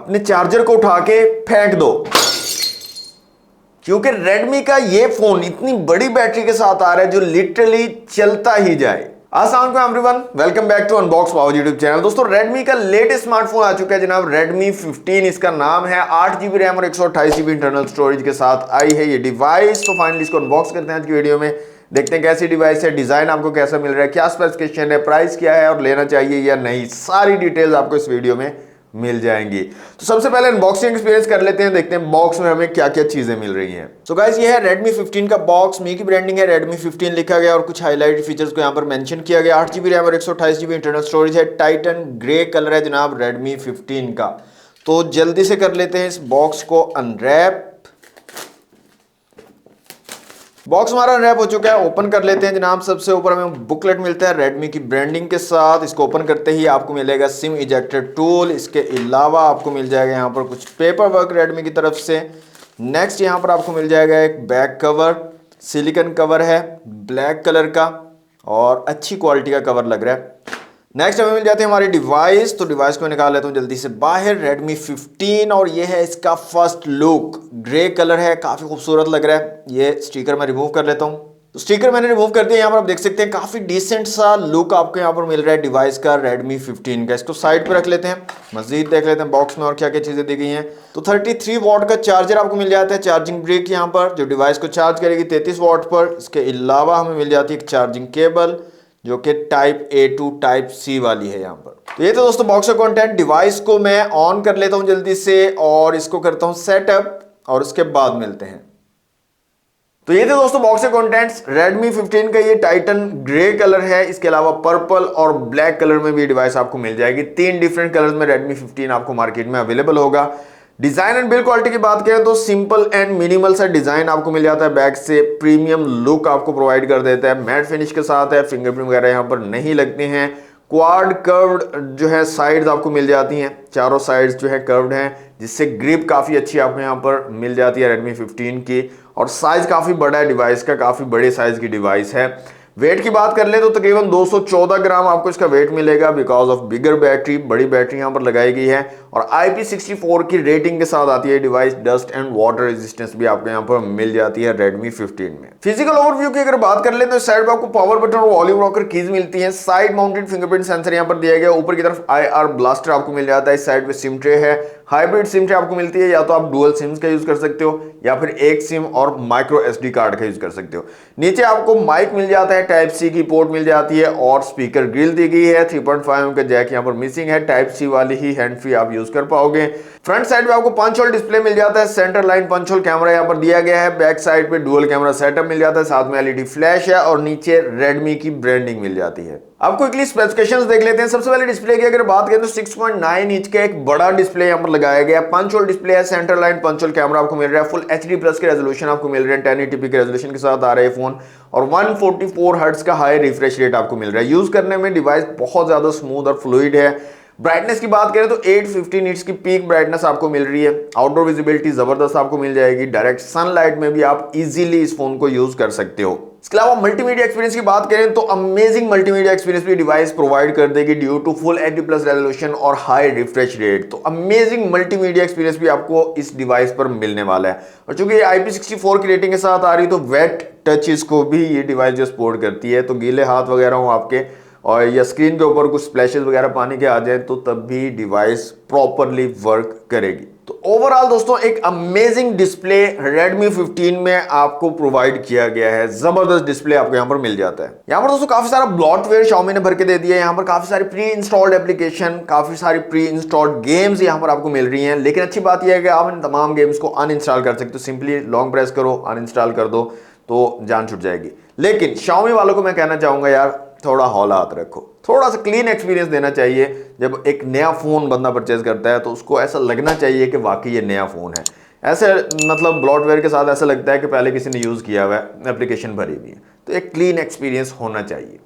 अपने चार्जर को उठा के फेंक दो, क्योंकि Redmi का ये फोन इतनी बड़ी बैटरी के साथ आ रहा है जो लिटरली चलता ही जाए। अस्सलाम वालेकुम everyone, welcome back to Unbox Power YouTube channel. दोस्तों Redmi का लेटेस्ट स्मार्टफोन आ चुका है जनाब, Redmi 15 इसका नाम है। 8GB रैम और 128GB इंटरनल स्टोरेज के साथ आई है ये डिवाइस। तो फाइनली इसको अनबॉक्स करते हैं आज की वीडियो में, देखते हैं कैसी डिवाइस है, डिजाइन आपको कैसा मिल रहा है, क्या स्पेसिफिकेशन है, प्राइस क्या है और लेना चाहिए या नहीं, सारी डिटेल्स आपको इस वीडियो में मिल जाएंगी। तो सबसे पहले अनबॉक्सिंग एक्सपीरियंस कर लेते हैं, देखते हैं बॉक्स में हमें क्या क्या चीजें मिल रही हैं। सो गाइस ये है Redmi 15 का बॉक्स, मी की ब्रांडिंग है, Redmi 15 लिखा गया और कुछ हाईलाइट फीचर्स को यहाँ पर मेंशन किया गया। 8GB रैम और 128GB इंटरनल स्टोरेज है, टाइटन ग्रे कलर है जनाब Redmi 15 का। तो जल्दी से कर लेते हैं इस बॉक्स को अनरैप। बॉक्स हमारा अनरैप हो चुका है, ओपन कर लेते हैं जनाब। सबसे ऊपर हमें बुकलेट मिलता है Redmi की ब्रांडिंग के साथ। इसको ओपन करते ही आपको मिलेगा सिम इजेक्टर टूल। इसके अलावा आपको मिल जाएगा यहाँ पर कुछ पेपर वर्क Redmi की तरफ से। नेक्स्ट यहाँ पर आपको मिल जाएगा एक बैक कवर, सिलिकॉन कवर है ब्लैक कलर का और अच्छी क्वालिटी का कवर लग रहा है। नेक्स्ट हमें मिल जाती है हमारी डिवाइस। तो डिवाइस को निकाल लेता हूँ जल्दी से बाहर। Redmi 15 और ये है इसका फर्स्ट लुक, ग्रे कलर है, काफी खूबसूरत लग रहा है। ये स्टिकर मैं रिमूव कर लेता हूँ। तो स्टिकर मैंने रिमूव कर दिया। यहाँ पर आप देख सकते हैं काफी डिसेंट सा लुक आपको यहाँ पर मिल रहा है डिवाइस का Redmi 15 का। इसको साइड पे रख लेते हैं, मजीद देख लेते हैं बॉक्स में और क्या क्या चीजें दी गई हैं। तो 33 वॉट का चार्जर आपको मिल जाता है, चार्जिंग ब्रिक यहाँ पर जो डिवाइस को चार्ज करेगी 33 वॉट पर। इसके अलावा हमें मिल जाती है एक चार्जिंग केबल जो कि type A to type C वाली है यहाँ पर। तो ये तो दोस्तों बॉक्स का कंटेंट। डिवाइस को मैं ऑन कर लेता हूँ जल्दी से और इसको करता हूँ सेटअप और उसके बाद मिलते हैं। तो ये थे दोस्तों बॉक्स के कंटेंट्स। Redmi 15 का ये टाइटन ग्रे कलर है, इसके अलावा पर्पल और ब्लैक कलर में भी डिवाइस आपको मिल जाएगी। 3 डिफरेंट कलर्स में Redmi 15 आपको मार्केट में अवेलेबल होगा। डिजाइन एंड बिल्ड क्वालिटी की बात करें तो सिंपल एंड मिनिमल सा डिजाइन आपको मिल जाता है। बैक से प्रीमियम लुक आपको प्रोवाइड कर देता है, मैट फिनिश के साथ है, फिंगरप्रिंट वगैरह यहाँ पर नहीं लगते हैं। क्वाड कर्व्ड जो है साइड्स आपको मिल जाती हैं, चारों साइड्स जो है कर्व्ड हैं, जिससे ग्रिप काफी अच्छी आपको यहाँ पर मिल जाती है Redmi 15 की। और साइज काफी बड़ा है डिवाइस का, काफी बड़े साइज की डिवाइस है। वेट की बात कर ले तो तकरीबन 214 ग्राम आपको इसका वेट मिलेगा बिकॉज ऑफ बिगर बैटरी, बड़ी बैटरी यहाँ पर लगाई गई है। और IP64 की रेटिंग के साथ आती है device. Dust and water resistance भी आपको यहाँ पर मिल जाती है Redmi 15 में। फिजिकल ओवरव्यू की अगर बात कर ले तो इस साइड पर आपको पावर बटन और वॉल्यूम रॉकर कीज मिलती है। साइड माउंटेड फिंगरप्रिंट सेंसर यहाँ पर दिया गया। ऊपर की तरफ IR ब्लास्टर आपको मिल जाता है। इस साइड पे सिम ट्रे है, हाइब्रिड सिम ट्रे आपको मिलती है, या तो आप डुअल सिम्स का यूज कर सकते हो या फिर एक सिम और माइक्रो SD कार्ड का यूज कर सकते हो। नीचे आपको माइक मिल जाता है, टाइप C की पोर्ट मिल जाती है और स्पीकर ग्रिल दी गई है। 3.5 का जैक यहाँ पर मिसिंग है, टाइप C वाली ही हैंड फ्री आप यूज कर पाओगे। फ्रंट साइड पे आपको पंच होल डिस्प्ले मिल जाता है, centre line punch hole camera यहाँ पर दिया गया है। बैक साइड पे डुअल कैमरा सेटअप मिल जाता है, साथ में LED फ्लैश है और नीचे Redmi की ब्रांडिंग मिल जाती है। अब क्विकली स्पेसिफिकेशंस देख लेते हैं। सबसे पहले डिस्प्ले की अगर बात करें तो 6.9 इंच का एक बड़ा डिस्प्ले यहाँ पर लगाया गया है। पंच होल डिस्प्ले है, centre line punch hole camera आपको मिल रहा है, फुल HD प्लस के रेजोल्यूशन आपको मिल रहे हैं, 1080p के रेजोल्यूशन के साथ आ रहा है फोन और 144 हर्ट्ज का हाई रिफ्रेश रेट आपको मिल रहा है। यूज करने में डिवाइस बहुत ज्यादा स्मूथ और फ्लूइड है। ब्राइटनेस की बात करें तो 850 निट्स की पीक ब्राइटनेस आपको मिल रही है। आउटडोर विजिबिलिटी जबरदस्त आपको मिल जाएगी, डायरेक्ट सनलाइट में भी आप इजीली इस फोन को यूज कर सकते हो। इसके अलावा मल्टीमीडिया एक्सपीरियंस की बात करें तो अमेजिंग मल्टीमीडिया एक्सपीरियंस भी डिवाइस प्रोवाइड कर देगी due to full HD plus resolution और हाई रिफ्रेश रेट। तो अमेजिंग मल्टीमीडिया एक्सपीरियंस भी आपको इस डिवाइस पर मिलने वाला है। और चूंकि ये IP64 की रेटिंग के साथ आ रही है तो वेट टचेस को भी ये डिवाइस जो सपोर्ट करती है। तो गीले हाथ वगैरह हो आपके और या स्क्रीन के ऊपर कुछ स्प्लैशेस वगैरह पानी के आ जाए तो तब भी डिवाइस प्रॉपरली वर्क करेगी। तो ओवरऑल दोस्तों एक अमेजिंग डिस्प्ले Redmi 15 में आपको प्रोवाइड किया गया है। जबरदस्त डिस्प्ले आपको यहाँ पर मिल जाता है। यहाँ पर दोस्तों काफी सारा ब्लॉटवेयर Xiaomi ने भर के दे दिया है। यहाँ पर काफी सारी प्री इंस्टॉल्ड एप्लीकेशन, काफी सारी प्री इंस्टॉल्ड गेम्स यहाँ पर आपको मिल रही हैं। लेकिन अच्छी बात यह है कि आप इन तमाम गेम्स को अनइंस्टॉल कर सकते हो। सिंपली लॉन्ग प्रेस करो, अनइंस्टॉल कर दो तो जान छूट जाएगी। लेकिन Xiaomi वालों को मैं कहना चाहूंगा यार थोड़ा हौला हाथ रखो, थोड़ा सा क्लीन एक्सपीरियंस देना चाहिए। जब एक नया फोन बंदा परचेज करता है तो उसको ऐसा लगना चाहिए कि वाकई ये नया फोन है। ऐसे मतलब ब्लॉटवेयर के साथ ऐसा लगता है कि पहले किसी ने यूज किया हुआ है, एप्लीकेशन भरी हुई है। तो एक क्लीन एक्सपीरियंस होना चाहिए।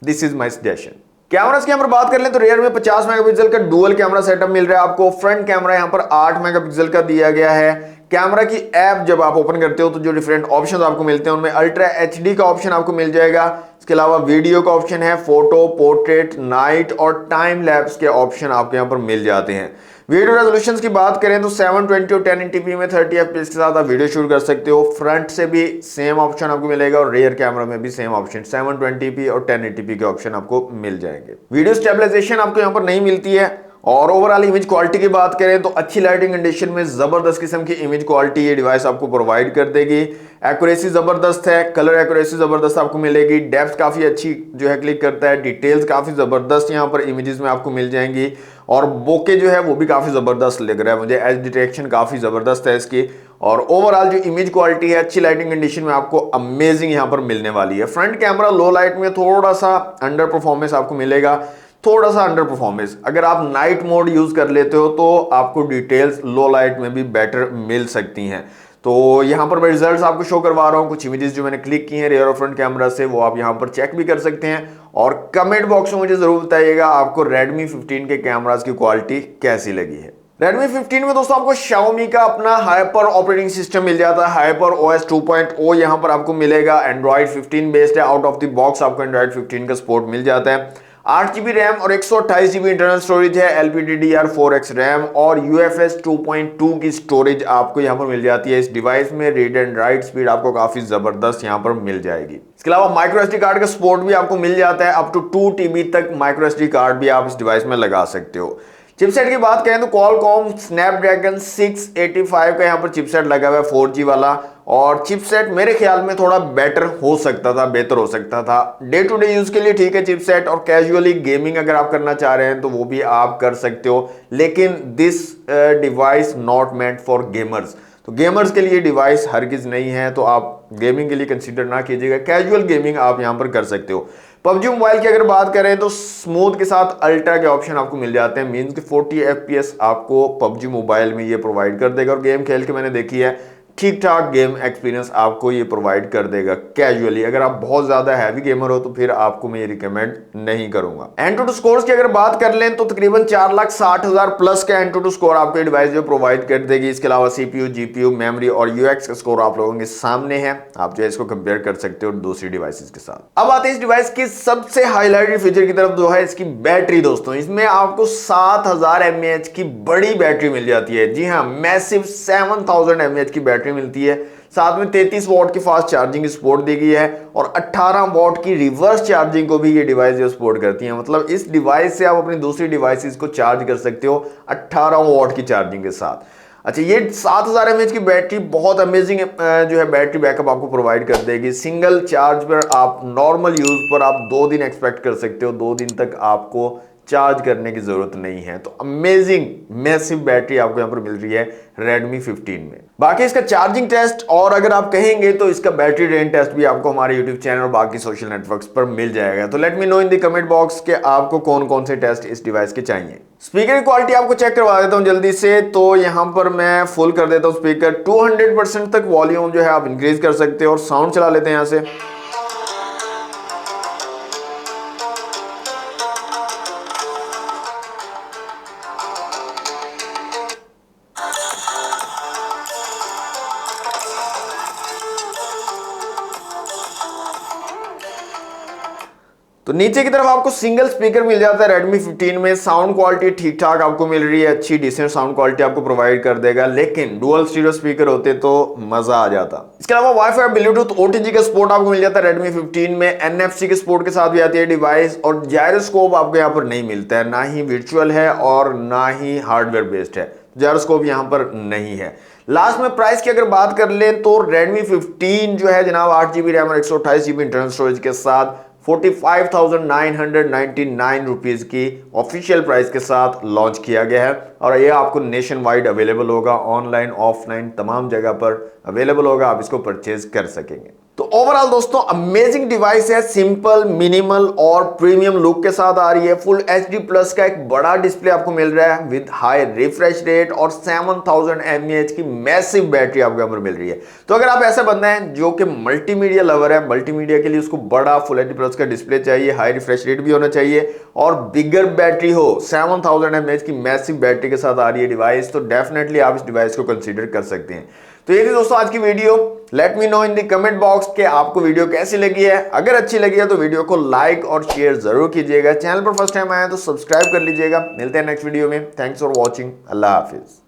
This is my suggestion. Cameras की यहाँ पर बात कर लें तो रियर में 50 मेगापिक्सल का डुअल कैमरा सेटअप मिल रहा है आपको। फ्रंट कैमरा यहाँ पर 8 मेगापिक्सल का दिया गया है। कैमरा की ऐप जब आप ओपन करते हो तो जो डिफरेंट ऑप्शंस आपको मिलते हैं उनमें अल्ट्रा HD का ऑप्शन आपको मिल जाएगा। इसके अलावा वीडियो का ऑप्शन है, फोटो, पोर्ट्रेट, नाइट और टाइम लैप्स के ऑप्शन आपको यहाँ पर मिल जाते हैं। वीडियो रेजोल्यूशन की बात करें तो 720 और 1080p में 30 fps के साथ आप वीडियो शूट कर सकते हो। फ्रंट से भी सेम ऑप्शन आपको मिलेगा और रियर कैमरा में भी सेम ऑप्शन 720p और 1080p के ऑप्शन आपको मिल जाएंगे। वीडियो स्टेबलाइजेशन आपको यहाँ पर नहीं मिलती है। और ओवरऑल इमेज क्वालिटी की बात करें तो अच्छी लाइटिंग कंडीशन में जबरदस्त किस्म की इमेज क्वालिटी ये डिवाइस आपको प्रोवाइड कर देगी। एक्यूरेसी जबरदस्त है, कलर एक्यूरेसी जबरदस्त आपको मिलेगी, डेप्थ काफी अच्छी जो है क्लिक करता है, डिटेल्स काफी जबरदस्त यहाँ पर इमेजेस में आपको मिल जाएंगी और बोके जो है वो भी काफी जबरदस्त लग रहा है मुझे, एज डिटेक्शन काफी जबरदस्त है इसकी। और ओवरऑल जो इमेज क्वालिटी है अच्छी लाइटिंग कंडीशन में आपको अमेजिंग यहाँ पर मिलने वाली है। फ्रंट कैमरा लो लाइट में थोड़ा सा अंडर परफॉर्मेंस आपको मिलेगा, थोड़ा सा अंडर परफॉर्मेंस। अगर आप नाइट मोड यूज कर लेते हो तो आपको डिटेल्स लो लाइट में भी बेटर मिल सकती हैं। तो यहाँ पर मैं रिजल्ट्स आपको शो करवा रहा हूँ, कुछ इमेजेस जो मैंने क्लिक की हैं रियर और फ्रंट कैमरा से वो आप यहाँ पर चेक भी कर सकते हैं। और कमेंट बॉक्स में मुझे जरूर बताइएगा आपको Redmi 15 के कैमरास की क्वालिटी कैसी लगी है। Redmi 15 में दोस्तों आपको Xiaomi का अपना हाइपर ऑपरेटिंग सिस्टम मिल जाता है, हाइपर OS 2.0 यहाँ पर आपको मिलेगा। Android 15 बेस्ड है, आउट ऑफ द बॉक्स आपको Android 15 का सपोर्ट मिल जाता है। 8GB रैम और 128GB इंटरनल स्टोरेज है, LPDDR4X रैम और UFS 2.2 की स्टोरेज आपको यहाँ पर मिल जाती है इस डिवाइस में। रीड एंड राइट स्पीड आपको काफी जबरदस्त यहाँ पर मिल जाएगी। इसके अलावा माइक्रो SD कार्ड का सपोर्ट भी आपको मिल जाता है, अप टू 2 TB तक माइक्रो SD कार्ड भी आप इस डिवाइस में लगा सकते हो। चिपसेट की बात करें तो Qualcomm Snapdragon 685 का यहाँ पर चिपसेट लगा हुआ है 4G वाला। और चिपसेट मेरे ख्याल में थोड़ा बेटर हो सकता था, बेहतर हो सकता था। डे टू डे यूज के लिए ठीक है चिपसेट, और कैजुअली गेमिंग अगर आप करना चाह रहे हैं तो वो भी आप कर सकते हो। लेकिन this device not meant for gamers, तो गेमर्स के लिए डिवाइस हरगिज नहीं है, तो आप गेमिंग के लिए कंसीडर ना कीजिएगा। कैजुअल गेमिंग आप यहां पर कर सकते हो। PUBG मोबाइल की अगर बात करें तो स्मूथ के साथ अल्ट्रा के ऑप्शन आपको मिल जाते हैं, मींस कि 40 FPS आपको PUBG मोबाइल में ये प्रोवाइड कर देगा। और गेम खेल के मैंने देखी है, ठीक ठाक गेम एक्सपीरियंस आपको ये प्रोवाइड कर देगा कैजुअली। अगर आप बहुत ज्यादा हैवी गेमर हो तो फिर आपको मैं ये रिकमेंड नहीं करूंगा। एंटूटू स्कोर्स की अगर बात कर लें तो तकरीबन 4,60,000 प्लस का एंटूटू स्कोर आपको ये डिवाइस जो प्रोवाइड कर देगी। इसके अलावा CPU, GPU, मेमोरी और UX का स्कोर आप लोगों के सामने है, आप जो है इसको कंपेयर कर सकते हो दूसरी डिवाइसेस के साथ। अब आते हैं इस डिवाइस की सबसे हाईलाइटेड फीचर की तरफ, जो है इसकी बैटरी। दोस्तों इसमें आपको 7000 mAh की बड़ी बैटरी मिल जाती है। जी हाँ, मैसिव 7000 mAh की बैटरी मिलती है। साथ में 33 वॉट की फास्ट चार्जिंग की सपोर्ट दी गई है और 18 वॉट की रिवर्स चार्जिंग को भी ये डिवाइस जो सपोर्ट करती है। मतलब इस डिवाइस से आप अपनी दूसरी डिवाइसेस को चार्ज कर सकते हो 18 वॉट की चार्जिंग के साथ। अच्छा, ये 7000 mAh की बैटरी बहुत अमेजिंग जो है बैटरी बैकअप आपको प्रोवाइड कर देगी। सिंगल चार्ज पर आप नॉर्मल यूज पर आप 2 दिन एक्सपेक्ट कर सकते हो, 2 दिन तक आपको चार्ज करने की जरूरत नहीं है। तो अमेजिंग मैसिव बैटरी आपको यहां पर मिल रही है Redmi 15 में। बाकी इसका चार्जिंग टेस्ट और अगर आप कहेंगे तो इसका बैटरी ड्रेन टेस्ट भी आपको हमारे YouTube चैनल और बाकी सोशल नेटवर्क्स पर मिल जाएगा। तो let me know in the comment box के आपको कौन कौन से टेस्ट इस डिवाइस के चाहिए। स्पीकर की क्वालिटी आपको चेक करवा देता हूं जल्दी से। तो यहां पर मैं फुल कर देता हूं स्पीकर, 200% तक वॉल्यूम जो है आप इंक्रीज कर सकते हो। और साउंड चला लेते हैं यहां से। तो नीचे की तरफ आपको सिंगल स्पीकर मिल जाता है Redmi 15 में। साउंड क्वालिटी ठीक ठाक आपको मिल रही है, अच्छी डिसेंट साउंड क्वालिटी आपको प्रोवाइड कर देगा। लेकिन डुअल स्टीरियो स्पीकर होते तो मजा आ जाता। इसके अलावा वाईफाई, ब्लूटूथ, OTG का सपोर्ट आपको मिल जाता है Redmi 15 में। NFC के सपोर्ट के साथ भी आती है डिवाइस। और जायरोस्कोप आपको यहाँ पर नहीं मिलता है, ना ही वर्चुअल है और ना ही हार्डवेयर बेस्ड है, जायरोस्कोप यहाँ पर नहीं है। लास्ट में प्राइस की अगर बात कर लें तो Redmi 15 जो है जनाब 8GB रैम और 128GB इंटरनल स्टोरेज के साथ 45,999 रुपीज की ऑफिशियल प्राइस के साथ लॉन्च किया गया है। और ये आपको नेशन वाइड अवेलेबल होगा, ऑनलाइन ऑफलाइन तमाम जगह पर अवेलेबल होगा, आप इसको परचेज कर सकेंगे। तो ओवरऑल दोस्तों अमेजिंग डिवाइस है, सिंपल, मिनिमल और प्रीमियम लुक के साथ आ रही है। फुल HD प्लस का एक बड़ा डिस्प्ले आपको मिल रहा है विद हाई रिफ्रेश रेट और 7000 mAh की मैसिव बैटरी आपको यहाँ पर मिल रही है। तो अगर आप ऐसा बंदा है जो कि मल्टीमीडिया लवर है, मल्टीमीडिया के लिए उसको बड़ा फुल HD प्लस का डिस्प्ले चाहिए, हाई रिफ्रेश रेट भी होना चाहिए और बिगर बैटरी हो, 7000 mAh की मैसिव बैटरी के साथ आ रही है डिवाइस, तो डेफिनेटली आप इस डिवाइस को कंसीडर कर सकते हैं। तो ये थी दोस्तों आज की video. Let me know in the comment box के आपको वीडियो कैसी लगी है। अगर अच्छी लगी है तो वीडियो को लाइक और शेयर जरूर कीजिएगा। चैनल पर फर्स्ट टाइम आए तो सब्सक्राइब कर लीजिएगा। मिलते हैं नेक्स्ट वीडियो में। Thanks for watching. Allah Hafiz.